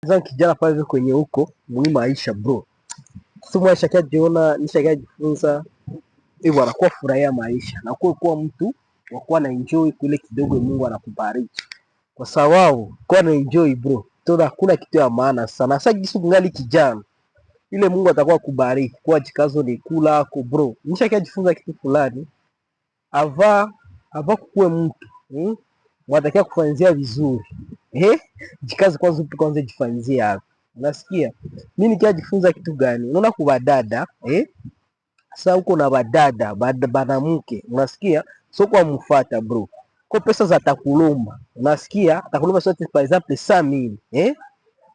Sasa kijana pale kwenye huko muhimu maisha bro. Sio maisha kajiona nishakajifunza hivyo anakuwa furahia maisha na kuwa mtu wa kuwa na enjoy kile kidogo Mungu anakubariki. Kwa sababu kwa na enjoy bro. Tuna hakuna kitu ya maana sana. Sasa kisu kungali kijana. Ile Mungu atakuwa kubariki kwa jikazo ni kula ako bro. Nishakajifunza kitu fulani. Ava kuwe mtu. Mwatakia kufanzia vizuri. Jikazi kwanza upi kwanza jifanzie hapo. Unasikia? Mimi nikijifunza kitu gani? Unaona kwa badada, sasa huko na badada, banamuke. Unasikia? Sio kwa mfuata bro. Kwa pesa za takulomba. Unasikia? Takulomba sote par exemple 100,000,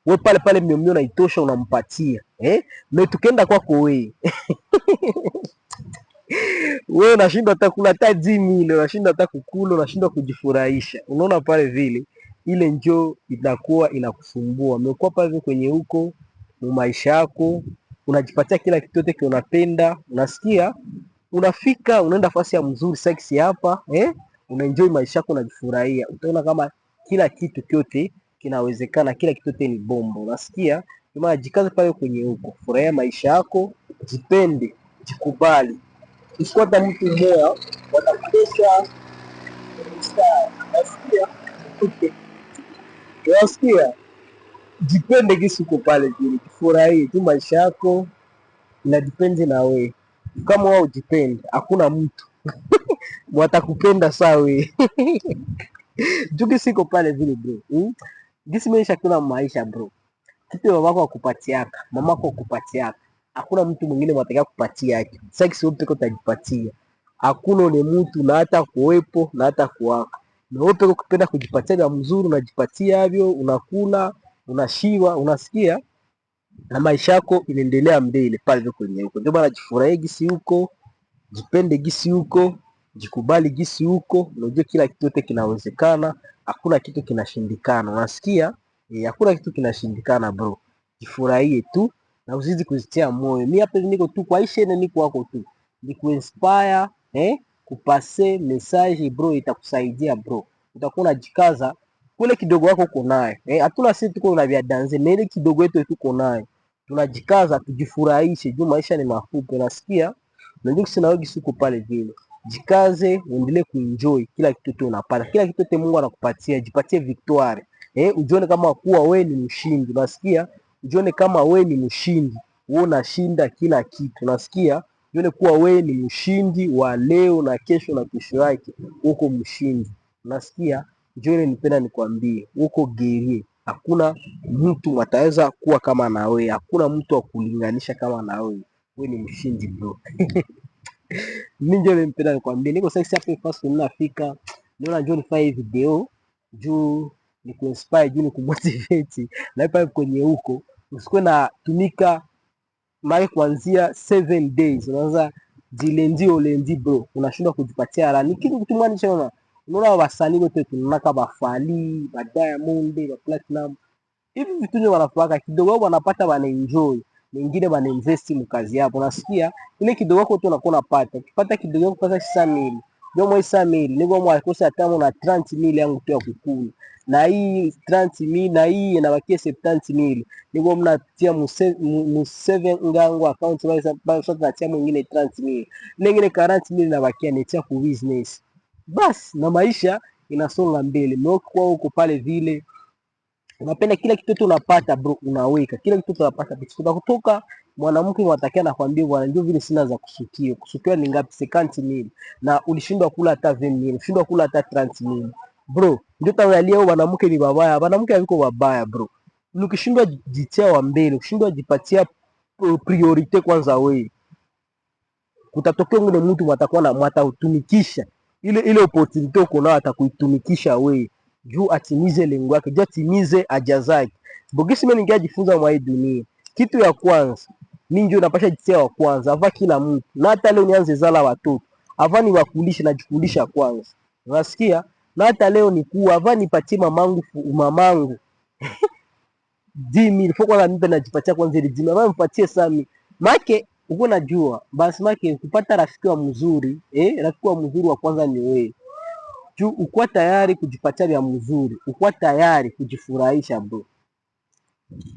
wewe pale pale mmeo na itosha unampatia. Na tukenda kwako wewe. Wewe unashindwa hata kula hata 10,000, unashindwa hata kukula, unashindwa kujifurahisha. Unaona pale vile ile njoo itakuwa inakusumbua. Umekuwa pale kwenye huko maisha yako, unajipatia kila kitu yote unapenda, unasikia? Unafika unaenda fasi ya mzuri sexy hapa, unaenjoy maisha yako unajifurahia. Utaona kama kila kitu kyote kinawezekana, kila kitu yote ni bomba. Unasikia? Kama jikaze pale kwenye huko, furahia maisha yako, jipende, jikubali. Usifuata mtu mmoja watakutesha. Unasikia? Jipende gisi uko pale vile, kifurahie tu maisha yako, ina depend na we. Kama wewe ujipende, hakuna mtu watakupenda sawa we. Gisi uko pale vile bro. Gisi maisha kuna maisha bro. Kitu babako akupatiaka, mamako akupatiaka. Hakuna mtu mwingine mwatakia kupatia yake. Sasa kisi wewe peke utajipatia. Hakuna ule mtu na hata kuwepo na hata kuwaka. Na wewe peke ukipenda kujipatia vya mzuri unajipatia hivyo, unakula, unashiba, unasikia? Na maisha yako inaendelea mbele pale kwenye huko. Ndio maana jifurahie gisi huko, jipende gisi huko, jikubali gisi huko, unajua kila kitu yote kinawezekana, hakuna kitu kinashindikana. Unasikia? Hakuna kitu kinashindikana bro. Jifurahie tu na uzidi kuzitia moyo. Mimi hapa niko tu kwa ishe na niko wako tu. Ni kuinspire, kupase message bro, itakusaidia bro. Utakuwa unajikaza kule kidogo wako uko nayo. Hatuna sisi tuko na vya danze, na ile kidogo yetu tuko nayo. Tunajikaza tujifurahishe, juu maisha ni mafupi. Unasikia? Na ndio sina wewe siku pale vile. Jikaze, uendelee kuenjoy kila kitu tu unapata. Kila kitu te Mungu anakupatia, jipatie victoire. Ujione kama kuwa wewe ni mshindi. Unasikia? Ujione kama wewe ni mshindi. Wewe unashinda kila kitu. Unasikia? Ujione kuwa wewe ni mshindi wa leo na kesho na kesho yake. Uko mshindi. Unasikia? Ujione nipenda nikwambie, uko gerie. Hakuna mtu ataweza kuwa kama na wewe. Hakuna mtu wa kulinganisha kama na wewe. Wewe ni mshindi bro. Mimi ndio nimpenda nikwambie, niko sasa hapa fast ninafika. Niona njoo nifanye video juu ni kuinspire, juu ni kumotivate. Na hapa kwenye huko usikuwe na tumika mara kuanzia 7 days. Unaanza lendi bro. Unashindwa kujipatia raha. Ni kitu kutumaanisha unaona wasanii wote tunaona kama Fally, Diamond, Platinum. Hivi vitu ndio wanafaka kidogo wao wanapata wana enjoy. Wengine wana invest mkazi yao. Unasikia? Ile kidogo wako tu unakuwa unapata. Ukipata kidogo wako pesa 6,000. Ndio mwa 6,000. Niko mwa kosa tamu na 30,000 yangu tu ya kukula. Na hii 30,000 na hii inabakia 70,000. Niko mnatia mu 7 ngango account sasa tunatia mwingine 30,000. Nyingine 40,000 inabakia netia ku business. Basi na maisha inasonga mbele. Mko kwa huko pale vile unapenda kila kitu tu unapata bro, unaweka kila kitu tunapata. Kutoka mwanamke mwatakia nakwambia bwana, ndio vile sina za kusukia. Kusukia ni ngapi? 50,000 na ulishindwa kula hata 20,000, ulishindwa kula hata 30,000 bro. Ndio tawalia mwanamke ni babaya. Mwanamke hayuko babaya bro. Ukishindwa jitia wa mbele, ukishindwa jipatia priorite kwanza wewe, kutatokea ngine mtu mtakuwa na mtautumikisha ile opportunity uko nayo, atakuitumikisha wewe juu atimize lengo lake, juu atimize haja zake. Bogisi mimi ningejifunza mwa hii dunia. Kitu ya kwanza, mimi ndio napasha jitia wa kwanza, ava kila mtu. Na hata leo nianze zala watoto, ava ni wakulisha na jikulisha kwanza. Unasikia? Na hata leo ni kuwa ava nipatie mamangu 10,000 foko na mimi najipatia kwanza ile 10,000, ava nipatie sami. Make uko najua, basi make kupata rafiki wa mzuri, rafiki wa mzuri wa kwanza ni wewe. Juu ukuwa tayari kujipatia vya mzuri, ukuwa tayari kujifurahisha bro.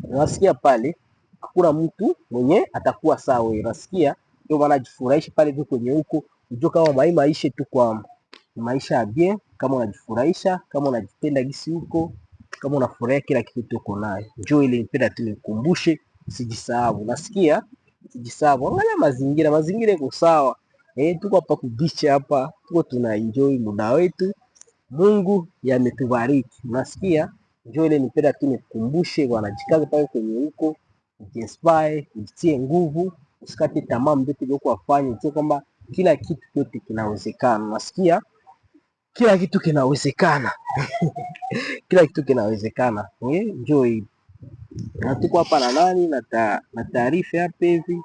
Unasikia pale hakuna mtu mwenye atakuwa sawa wewe. Unasikia? Ndio maana jifurahishe pale tu kwenye huko. Unajua kama maisha tu kwa maisha ya bien, kama unajifurahisha, kama unajipenda gisi huko, kama unafurahia kila kitu tuko nayo. Njoo ile nipenda tu nikukumbushe, usijisahau. Unasikia? Usijisahau. Angalia mazingira, mazingira yako sawa. Tuko hapa kubichi hapa, tuko tuna enjoy muda wetu. Mungu yametubariki. Unasikia? Njoo ile nipenda tu nikukumbushe, wanajikaza pale kwenye huko, ujiinspire, ujitie nguvu, usikate tamaa mdoto ulioko wafanye, ujue kwamba kila kitu chote kinawezekana. Unasikia? Kila kitu kinawezekana. Kila kitu kinawezekana. Njoo hii. Na tuko hapa na nani na taarifa hapa hivi.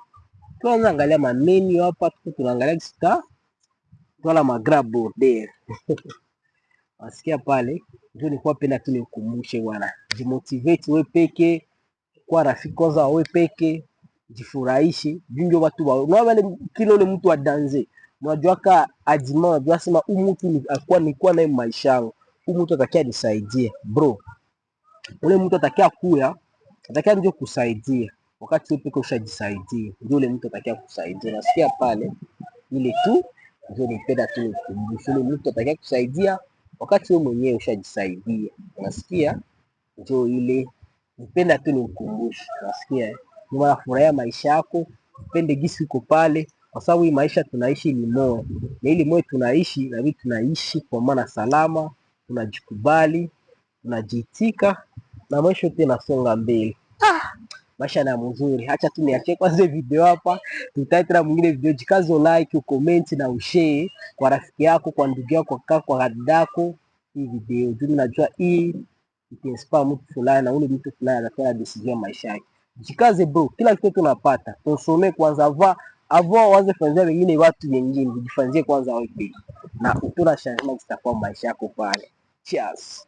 Tuanza angalia maneno hapa, tuko tunaangalia sita. Twala magrab border. Wasikia pale, ndio nilikuwa penda tu nikukumbushe bwana. Jimotivate wewe peke, kwa rafiki kwanza wewe peke, jifurahishe. Ndio watu wao. Na wale kila ule mtu wa danze. Unajua ka ajima, unajua sema huyu mtu nilikuwa naye maisha yangu. Huyu mtu atakia nisaidie. Bro, ule mtu atakia kuya, atakia ndio kusaidia. Wakati wewe peke ushajisaidia, ndio ule mtu atakia kusaidia. Nasikia pale ile tu ndio nipenda tu nikukumbushe. Ule mtu atakia kusaidia wakati wewe mwenyewe ushajisaidia. Unasikia? Ndio ile nipenda tu nikukumbushe. Unasikia? Ni maana furahia maisha yako, upende gisi uko pale, kwa sababu hii maisha tunaishi ni moyo. Na ili moyo tunaishi na vitu tunaishi kwa maana salama, tunajikubali, tunajitika na maisha yote yanasonga mbele. Maisha na mzuri. Acha tu niachie kwanza video hapa. Tutaita mwingine video, jikazo like, ucomment na ushare kwa rafiki yako, kwa ndugu yako, kwa kaka, kwa dadako hii video. Juu najua hii itainspire mtu fulani na ule mtu fulani atafanya decision ya maisha yake. Jikaze bro, kila kitu tunapata. Tusome kwanza avant waanze kufanyia wengine watu wengine. Ujifanzie kwanza wewe. Na utona changement zitakuwa maisha yako pale. Cheers.